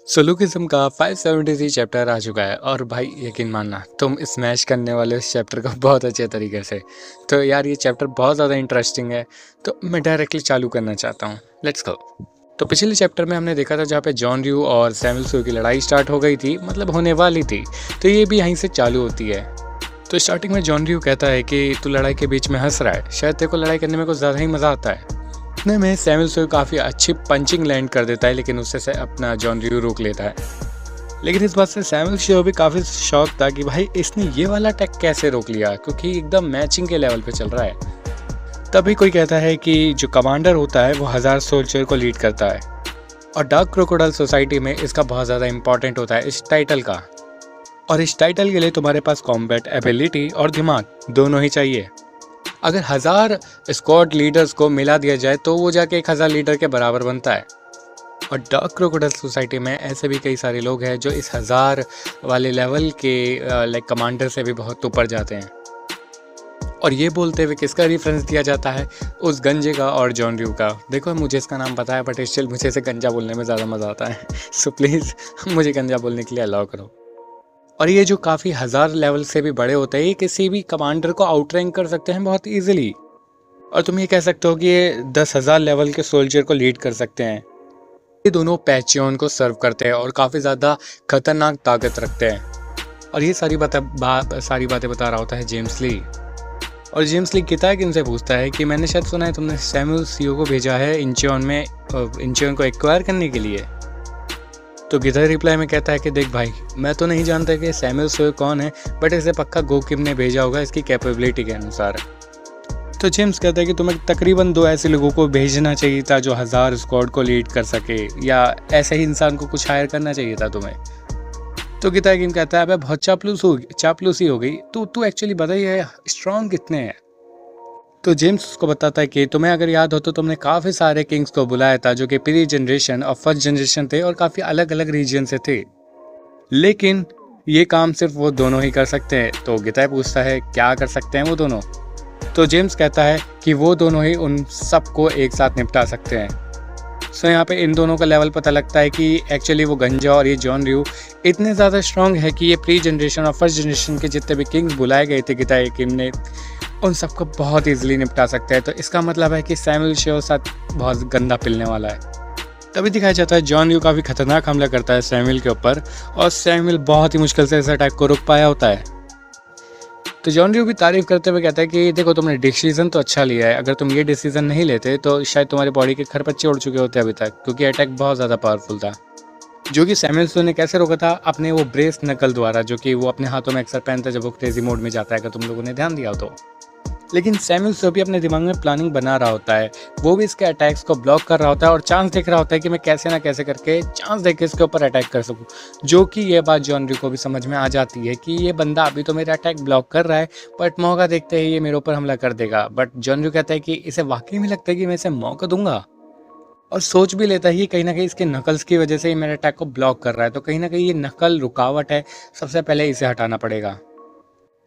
सोलोकिज्म का 573 चैप्टर आ चुका है और भाई यकीन मानना तुम स्मैश करने वाले इस चैप्टर को बहुत अच्छे तरीके से। तो यार ये चैप्टर बहुत ज़्यादा इंटरेस्टिंग है, तो मैं डायरेक्टली चालू करना चाहता हूँ। Let's go. तो पिछले चैप्टर में हमने देखा था जहाँ पे जॉन ड्रू और सैमुअल सो की लड़ाई स्टार्ट हो गई थी, मतलब होने वाली थी। तो ये भी यहीं से चालू होती है। तो स्टार्टिंग में जॉन ड्रू कहता है कि तू लड़ाई के बीच में हंस रहा है, शायद तेरे को लड़ाई करने में कुछ ज़्यादा ही मज़ा आता है। इतने में सैमुअल सो काफ़ी अच्छी पंचिंग लैंड कर देता है, लेकिन उससे से अपना जॉन ड्रू रोक लेता है। लेकिन इस बात से सैमुअल शो भी काफ़ी शॉक था कि भाई इसने ये वाला अटैक कैसे रोक लिया, क्योंकि एकदम मैचिंग के लेवल पे चल रहा है। तभी कोई कहता है कि जो कमांडर होता है वो 1000 सोल्जर को लीड करता है और डार्क क्रोकोडाइल सोसाइटी में इसका बहुत ज़्यादा इंपॉर्टेंट होता है इस टाइटल का। और इस टाइटल के लिए तुम्हारे पास कॉम्बैट एबिलिटी और दिमाग दोनों ही चाहिए। अगर 1000 स्क्वाड लीडर्स को मिला दिया जाए तो वो जाके 1000 लीडर के बराबर बनता है। और डार्क क्रोकोडाइल सोसाइटी में ऐसे भी कई सारे लोग हैं जो इस 1000 वाले लेवल के लाइक कमांडर से भी बहुत ऊपर जाते हैं। और ये बोलते हुए किसका रेफरेंस दिया जाता है? उस गंजे का और जॉन ड्रू का। देखो मुझे इसका नाम पता है, बट स्टिल मुझे इसे गंजा बोलने में ज़्यादा मज़ा आता है। सो प्लीज़ मुझे गंजा बोलने के लिए अलाउ करो। और ये जो काफ़ी 1000 लेवल से भी बड़े होते हैं, ये किसी भी कमांडर को आउटरैंक कर सकते हैं बहुत ईजिली। और तुम ये कह सकते हो कि ये 10,000 लेवल के सोल्जर को लीड कर सकते हैं। ये दोनों पैचियन को सर्व करते हैं और काफ़ी ज़्यादा खतरनाक ताकत रखते हैं। और ये सारी बातें बता रहा होता है जेम्स ली। और जेम्स ली गिताय इनसे पूछता है कि मैंने शायद सुना है तुमने सैमुअल सीओ को भेजा है इंचियन को एक्वायर करने के लिए। तो गिताय रिप्लाई में कहता है कि देख भाई, मैं तो नहीं जानता कि सैमुअल सीओ कौन है, बट इसे पक्का गोकिम ने भेजा होगा इसकी कैपेबिलिटी के अनुसार। तो जेम्स कहता है कि तुम्हें तकरीबन 2 ऐसे लोगों को भेजना चाहिए था जो 1000 स्क्वाड को लीड कर सके, या ऐसे ही इंसान को कुछ हायर करना चाहिए था तुम्हें। तो गिताय किम कहता है अबे बहुत चापलूसी हो गई, तू एक्चुअली बताइए स्ट्रॉन्ग कितने हैं। तो जेम्स उसको बताता है कि तुम्हें अगर याद हो तो तुमने काफ़ी सारे किंग्स को बुलाया था जो कि प्री जनरेशन और फर्स्ट जनरेशन थे और काफ़ी अलग अलग रीजन से थे, लेकिन ये काम सिर्फ वो दोनों ही कर सकते हैं। तो गिताय पूछता है क्या कर सकते हैं वो दोनों। तो जेम्स कहता है कि वो दोनों ही उन सबको एक साथ निपटा सकते हैं। सो यहाँ पे इन दोनों का लेवल पता लगता है कि एक्चुअली वो गंजा और ये जॉन ड्रू इतने ज़्यादा स्ट्रॉन्ग है कि ये प्री जनरेशन और फर्स्ट जनरेशन के जितने भी किंग्स बुलाए गए थे गिताय किम ने, उन सबको बहुत ईजिली निपटा सकते हैं। तो इसका मतलब है कि सैमुअल शो साथ बहुत गंदा पिलने वाला है। तभी दिखाया जाता है जॉन ड्रू काफ़ी खतरनाक हमला करता है सैमुअल के ऊपर, और सैमुअल बहुत ही मुश्किल से इस अटैक को रोक पाया होता है। तो जॉन ड्रू भी तारीफ करते हुए कहता है कि देखो तुमने डिसीजन तो अच्छा लिया है, अगर तुम ये डिसीजन नहीं लेते तो शायद तुम्हारी बॉडी के खरपच्चे उड़ चुके होते अभी तक, क्योंकि अटैक बहुत ज़्यादा पावरफुल था। जो कि सैमुअल शो ने कैसे रोका था? अपने वो ब्रेस नकल द्वारा, जो कि वो अपने हाथों में अक्सर पहनता है जब वो क्रेजी मोड में जाता है, अगर तुम लोगों ने ध्यान दिया हो तो। लेकिन सैमुअल शो भी अपने दिमाग में प्लानिंग बना रहा होता है, वो भी इसके अटैक्स को ब्लॉक कर रहा होता है और चांस देख रहा होता है कि मैं कैसे ना कैसे करके चांस देख के इसके ऊपर अटैक कर सकूं। जो कि ये बात जॉन ड्रू को भी समझ में आ जाती है कि ये बंदा अभी तो मेरा अटैक ब्लॉक कर रहा है, बट मौका देखते ही ये मेरे ऊपर हमला कर देगा। बट जॉन ड्रू कहता है कि इसे वाकई में लगता है कि मैं इसे मौका दूंगा, और सोच भी लेता है कि कहीं ना कहीं इसके नकल्स की वजह से ही मेरे अटैक को ब्लॉक कर रहा है, तो कहीं ना कहीं ये नकल रुकावट है, सबसे पहले इसे हटाना पड़ेगा।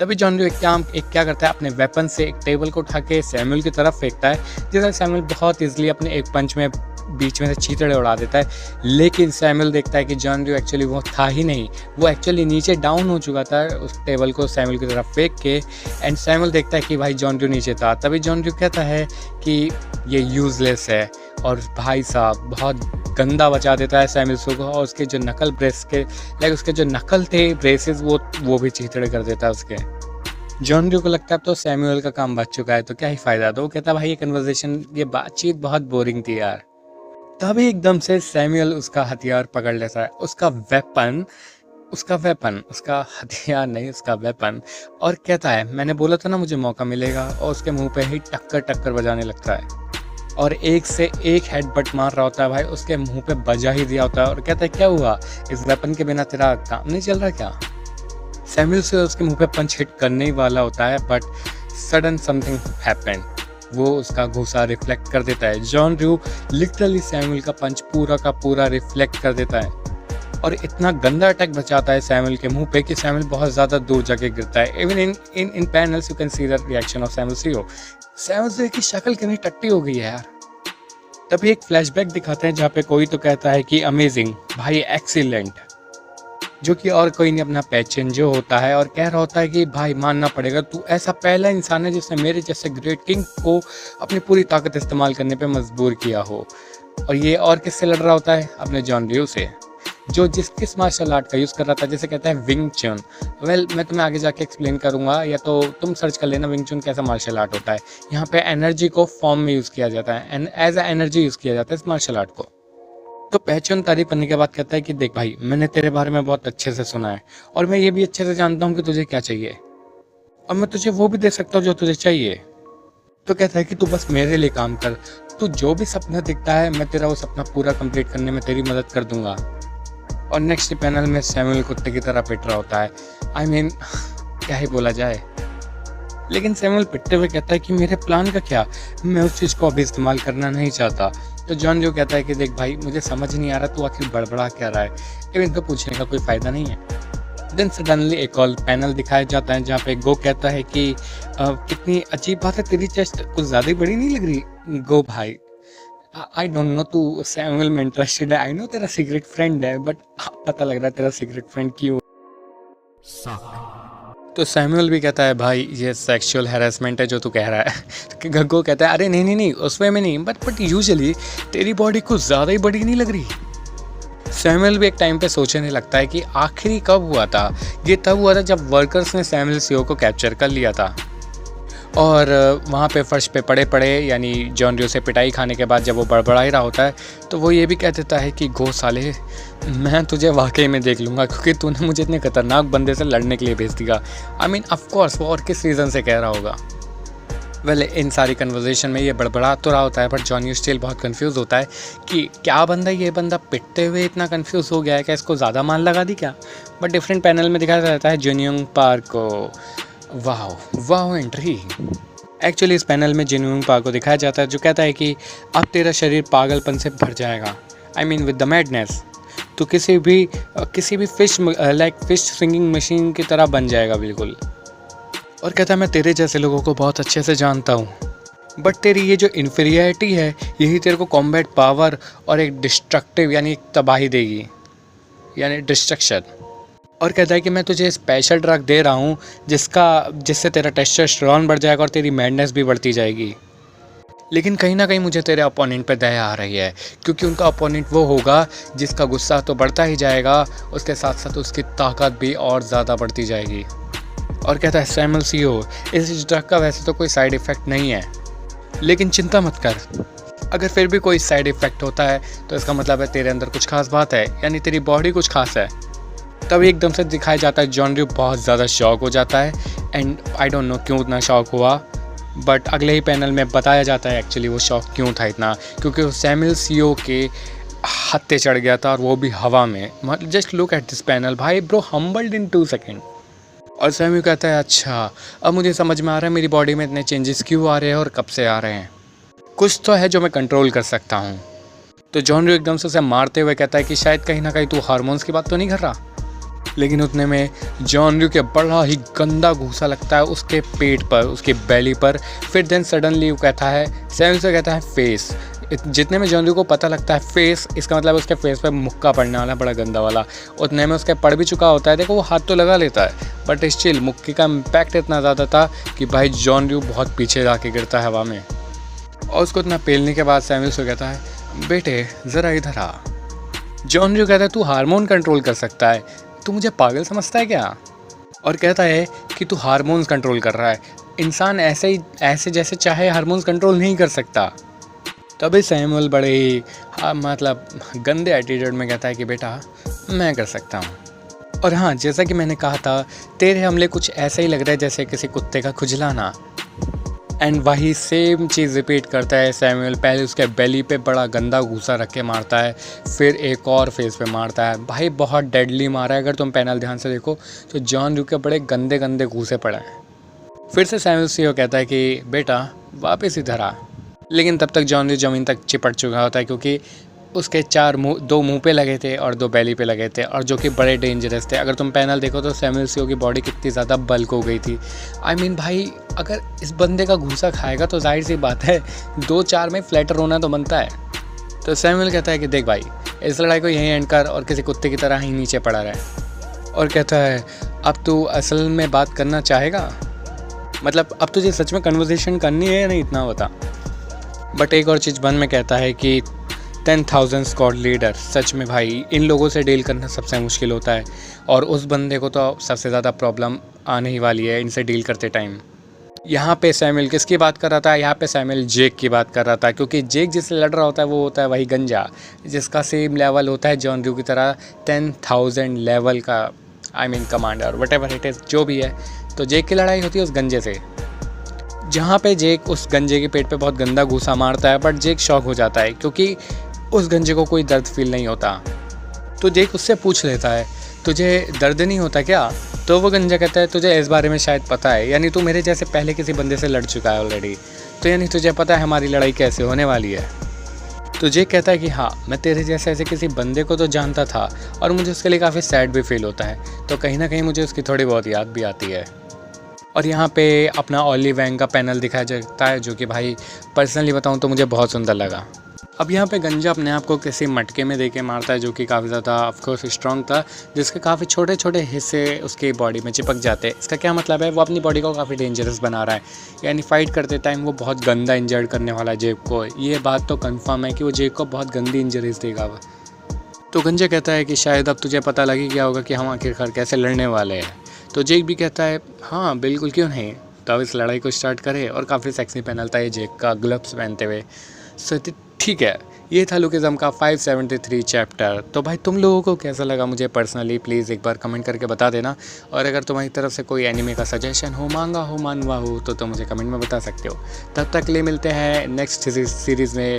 तभी जॉन ड्रू एक क्या करता है, अपने वेपन से एक टेबल को उठा के सैमुअल की तरफ फेंकता है, जिससे सैमुअल बहुत इजीली अपने एक पंच में बीच में से चीथड़े उड़ा देता है। लेकिन सैमुअल देखता है कि जॉन ड्रू एक्चुअली वो था ही नहीं, वो एक्चुअली नीचे डाउन हो चुका था उस टेबल को सैमुअल की तरफ फेंक के। एंड सैमुअल देखता है कि भाई जॉन ड्रू नीचे था। तभी जॉन ड्रू कहता है कि ये यूजलेस है, और भाई साहब बहुत गंदा बचा देता है सैमुअल शो को, और उसके जो नकल ब्रेस के उसके जो नकल थे ब्रेसेस वो भी चीथड़े कर देता है उसके। जॉन ड्रू को लगता है अब तो सैमुअल का काम बच चुका है, तो क्या ही फायदा। तो वो कहता है भाई ये बातचीत बहुत बोरिंग थी यार। तभी एकदम से सैमुअल उसका हथियार पकड़ लेता है, उसका हथियार नहीं, उसका वेपन, और कहता है मैंने बोला था ना मुझे मौका मिलेगा, और उसके मुंह पे ही टक्कर बजाने लगता है और एक से एक हेडबट मार रहा होता है भाई, उसके मुंह पे बजा ही दिया होता है। और कहता है क्या हुआ, इस वेपन के बिना तेरा काम नहीं चल रहा क्या? सैमुअल से उसके मुंह पे पंच हिट करने ही वाला होता है, बट सडन समथिंग हैपेंड, वो उसका घूंसा रिफ्लेक्ट कर देता है। जॉन ड्रू लिटरली सैमुअल का पंच पूरा का पूरा रिफ्लेक्ट कर देता है और इतना गंदा अटैक बचाता है सैमुअल के मुंह पे कि सैमुअल बहुत ज़्यादा दूर जाके गिरता है। Even in panels you can see the reaction of Samuel CO की शक्ल कितनी टट्टी हो गई है यार। तभी एक फ्लैशबैक दिखाते हैं जहाँ पे कोई तो कहता है कि अमेजिंग भाई, एक्सीलेंट, जो कि और कोई नहीं अपना पैचन जो होता है, और कह रहा होता है कि भाई मानना पड़ेगा, तू ऐसा पहला इंसान है जिसने मेरे जैसे ग्रेट किंग को अपनी पूरी ताकत इस्तेमाल करने पे मजबूर किया हो। और ये और किससे लड़ रहा होता है? अपने जॉन रियो से, जो किस मार्शल आर्ट का यूज़ कर रहा था, जिसे कहते हैं विंग चुन। वेल, मैं तुम्हें आगे जाके एक्सप्लेन करूंगा, या तो तुम सर्च कर लेना विंग चुन कैसा मार्शल आर्ट होता है। यहाँ पे एनर्जी को फॉर्म में यूज़ किया जाता है, and as a energy use किया जाता है इस मार्शल आर्ट को। तो पहचान तारीफ करने के बाद कहता है कि देख भाई, मैंने तेरे बारे में बहुत अच्छे से सुना है, और मैं ये भी अच्छे से जानता हूँ कि तुझे क्या चाहिए, और मैं तुझे वो भी दे सकता हूँ जो तुझे चाहिए। तो कहता है कि तू बस मेरे लिए काम कर, तू जो भी सपना दिखता है मैं तेरा वो सपना पूरा कंप्लीट करने में तेरी मदद कर दूंगा। और नेक्स्ट पैनल में सैमुअल कुत्ते की तरह पिट रहा होता है। आई मीन क्या ही बोला जाए। लेकिन सैमुअल पिटते हुए कहता है कि मेरे प्लान का क्या, मैं उस चीज़ को अभी इस्तेमाल करना नहीं चाहता। तो जॉन जो कहता है कि देख भाई, मुझे समझ नहीं आ रहा तू आखिर बड़बड़ा क्या रहा है, लेकिन इनको पूछने का कोई फ़ायदा नहीं है। देन सडनली एक और पैनल दिखाया जाता है जहाँ पे गो कहता है कि कितनी अजीब बात है, तेरी चेस्ट कुछ ज़्यादा ही बड़ी नहीं लग रही? गो भाई, आई डोंट नो तू सैमुअल में इंटरेस्टेड है, आई नो तेरा सीक्रेट फ्रेंड है, बट पता लग रहा है तेरा सीक्रेट फ्रेंड क्यों। तो सैमुअल भी कहता है भाई, ये सेक्सुअल हैरेसमेंट है जो तू कह रहा है। तो गग्गो कहता है अरे नहीं नहीं नहीं, उस वे में नहीं, बट यूजुअली तेरी बॉडी कुछ ज़्यादा ही बड़ी नहीं लग रही। सैमुअल भी एक टाइम पे सोचने लगता है कि आखिरी कब हुआ था। ये तब हुआ था जब वर्कर्स ने सैमुअल सीओ को कैप्चर कर लिया था, और वहाँ पे फर्श पे पड़े पड़े, यानी जॉन रियो से पिटाई खाने के बाद जब वो बड़बड़ा ही रहा होता है, तो वो ये भी कह देता है कि गो साले, मैं तुझे वाकई में देख लूँगा, क्योंकि तूने मुझे इतने खतरनाक बंदे से लड़ने के लिए भेज दिया। आई मीन ऑफ कोर्स वो और किस रीज़न से कह रहा होगा। वेल, इन सारी कन्वर्जेशन में ये बड़बड़ा तो रहा होता है, बट जॉन यू स्टिल बहुत कंफ्यूज होता है कि क्या बंदा, ये बंदा पिटते हुए इतना कंफ्यूज हो गया है, क्या इसको ज़्यादा मार लगा दी क्या। बट डिफरेंट पैनल में दिखाया जाता है जिनयोंग पार्क को। वाह वाह एंट्री। एक्चुअली इस पैनल में जिनयोंग पार्क को दिखाया जाता है, जो कहता है कि अब तेरा शरीर पागलपन से भर जाएगा, I mean with the madness. तो किसी भी फिश सिंगिंग मशीन की तरह बन जाएगा बिल्कुल। और कहता है मैं तेरे जैसे लोगों को बहुत अच्छे से जानता हूँ, बट तेरी ये जो इन्फीरियरिटी है, यही तेरे को कॉम्बैट पावर और एक डिस्ट्रक्टिव यानी एक तबाही देगी, यानी डिस्ट्रक्शन। और कहता है कि मैं तुझे स्पेशल ड्रग दे रहा हूँ जिससे तेरा टेस्टोस्टेरोन बढ़ जाएगा और तेरी मैडनेस भी बढ़ती जाएगी। लेकिन कहीं ना कहीं मुझे तेरे अपोनेंट पे दया आ रही है, क्योंकि उनका अपोनेंट वो होगा जिसका गुस्सा तो बढ़ता ही जाएगा, उसके साथ साथ उसकी ताकत भी और ज़्यादा बढ़ती जाएगी। और कहता है सैमुअल सीओ, इस ड्रग का वैसे तो कोई साइड इफ़ेक्ट नहीं है, लेकिन चिंता मत कर, अगर फिर भी कोई साइड इफ़ेक्ट होता है तो इसका मतलब है तेरे अंदर कुछ खास बात है, यानी तेरी बॉडी कुछ खास है। तब एकदम से दिखाया जाता है जॉन रियो बहुत ज़्यादा शॉक हो जाता है, एंड आई डोंट नो क्यों इतना शॉक हुआ, बट अगले ही पैनल में बताया जाता है एक्चुअली वो शॉक क्यों था इतना, क्योंकि वो सैमुअल सीओ के हत्थे चढ़ गया था, और वो भी हवा में। Just look at this panel भाई, ब्रो हम्बल्ड इन 2 सेकेंड। और सैमुअल कहता है अच्छा, अब मुझे समझ में आ रहा है मेरी बॉडी में इतने चेंजेस क्यों आ रहे हैं और कब से आ रहे हैं, कुछ तो है जो मैं कंट्रोल कर सकता हूँ। तो जॉन रियो एकदम से उसे मारते हुए कहता है कि शायद कहीं ना कहीं तू हार्मोन्स की बात तो नहीं कर रहा। लेकिन उतने में जॉन रियो के बड़ा ही गंदा घूसा लगता है उसके पेट पर, उसके बेली पर। फिर देन सडनली वो कहता है, सैमुअल से कहता है फेस। जितने में जॉन रियो को पता लगता है फेस, इसका मतलब उसके फेस पे मुक्का पड़ने वाला बड़ा गंदा वाला। उतने में उसके पड़ भी चुका होता है, देखो वो हाथ तो लगा लेता है, बट स्टिल मुक्के का इम्पैक्ट इतना ज़्यादा था कि भाई जॉन रियो बहुत पीछे जाके गिरता है हवा में। और उसको इतना पेलने के बाद सैमुअल से कहता है बेटे ज़रा इधर आ। जॉन रियो कहता है तू हार्मोन कंट्रोल कर सकता है, तू मुझे पागल समझता है क्या। और कहता है कि तू हार्मोन्स कंट्रोल कर रहा है, इंसान ऐसे जैसे चाहे हार्मोन्स कंट्रोल नहीं कर सकता। तभी सैमुअल बड़े ही मतलब गंदे एटीट्यूड में कहता है कि बेटा मैं कर सकता हूँ। और हाँ, जैसा कि मैंने कहा था, तेरे हमले कुछ ऐसा ही लग रहा है जैसे किसी कुत्ते का खुजलाना। एंड वही सेम चीज़ रिपीट करता है सैमुअल। पहले उसके बेली पे बड़ा गंदा घूसा रख के मारता है, फिर एक और फेस पे मारता है। भाई बहुत डेडली मारा है, अगर तुम पैनल ध्यान से देखो तो जॉन रियो के बड़े गंदे गंदे घूसे पड़े हैं। फिर से सैमुअल सीओ कहता है कि बेटा वापस इधर आ। लेकिन तब तक जॉन रियो ज़मीन तक चिपट चुका होता है, क्योंकि उसके 2 मुंह पे लगे थे और 2 बेली पे लगे थे, और जो कि बड़े डेंजरस थे। अगर तुम पैनल देखो तो सैमुअल सीओ की बॉडी कितनी ज़्यादा बल्क हो गई थी। आई मीन भाई, अगर इस बंदे का घूसा खाएगा तो जाहिर सी बात है 2-4 में फ्लैटर होना तो बनता है। तो सैमुअल कहता है कि देख भाई, इस लड़ाई को यहीं एंड कर और किसी कुत्ते की तरह ही नीचे पड़ा रहे। और कहता है अब तू असल में बात करना चाहेगा, मतलब अब तुझे सच में कन्वर्सेशन करनी है या नहीं, इतना बता। बट एक और चीज़ बन में कहता है कि 10,000 स्क्वाड लीडर, सच में भाई इन लोगों से डील करना सबसे मुश्किल होता है, और उस बंदे को तो सबसे ज़्यादा प्रॉब्लम आने ही वाली है इनसे डील करते टाइम। यहाँ पे सैमुअल किसकी बात कर रहा था? यहाँ पे सैमुअल जेक की बात कर रहा था, क्योंकि जेक जिससे लड़ रहा होता है वो होता है वही गंजा, जिसका सेम लेवल होता है जॉन ड्रू की तरह 10,000 लेवल का, I mean commander, what ever it is, जो भी है। तो जेक की लड़ाई होती है उस गंजे से, जहाँ पे जेक उस गंजे के पेट पे बहुत गंदा घूसा मारता है, बट जेक शॉक हो जाता है क्योंकि उस गंजे को कोई दर्द फील नहीं होता। तो जेक उससे पूछ लेता है तुझे दर्द नहीं होता क्या? तो वो गंजा कहता है तुझे इस बारे में शायद पता है, यानी तू मेरे जैसे पहले किसी बंदे से लड़ चुका है ऑलरेडी, तो यानी तुझे पता है हमारी लड़ाई कैसे होने वाली है। तो जेक कहता है कि हाँ, मैं तेरे जैसे ऐसे किसी बंदे को तो जानता था और मुझे उसके लिए काफ़ी सैड भी फील होता है, तो कहीं ना कहीं मुझे उसकी थोड़ी बहुत याद भी आती है। और यहाँ पे अपना ऑली वैंग का पैनल दिखाया जाता है, जो कि भाई पर्सनली बताऊँ तो मुझे बहुत सुंदर लगा। अब यहाँ पे गंजा अपने आप को किसी मटके में देके मारता है, जो कि काफ़ी ज़्यादा ऑफकोर्स स्ट्रॉन्ग था, जिसके काफ़ी छोटे छोटे हिस्से उसकी बॉडी में चिपक जाते हैं। इसका क्या मतलब है? वो अपनी बॉडी को काफ़ी डेंजरस बना रहा है, यानी फाइट करते टाइम वो बहुत गंदा इंजर्ड करने वाला है जेक को। ये बात तो कंफर्म है कि वो जेक को बहुत गंदी इंजरीज देगा वो। तो गंजा कहता है कि शायद अब तुझे पता लगी गया होगा कि हम आखिरकार कैसे लड़ने वाले हैं। तो जेक भी कहता है हाँ बिल्कुल, क्यों नहीं। तो अब इस लड़ाई को स्टार्ट करें, और काफ़ी सेक्सी पैनल था ये जेक का ग्लव्स पहनते हुए। सो ठीक है, ये था लुकिज़म का 573 चैप्टर। तो भाई तुम लोगों को कैसा लगा मुझे पर्सनली प्लीज़ एक बार कमेंट करके बता देना, और अगर तुम्हारी तरफ से कोई एनिमे का सजेशन हो, मांगा हो, मानवा हो, तो तुम मुझे कमेंट में बता सकते हो। तब तक के लिए मिलते हैं नेक्स्ट सीरीज़ में।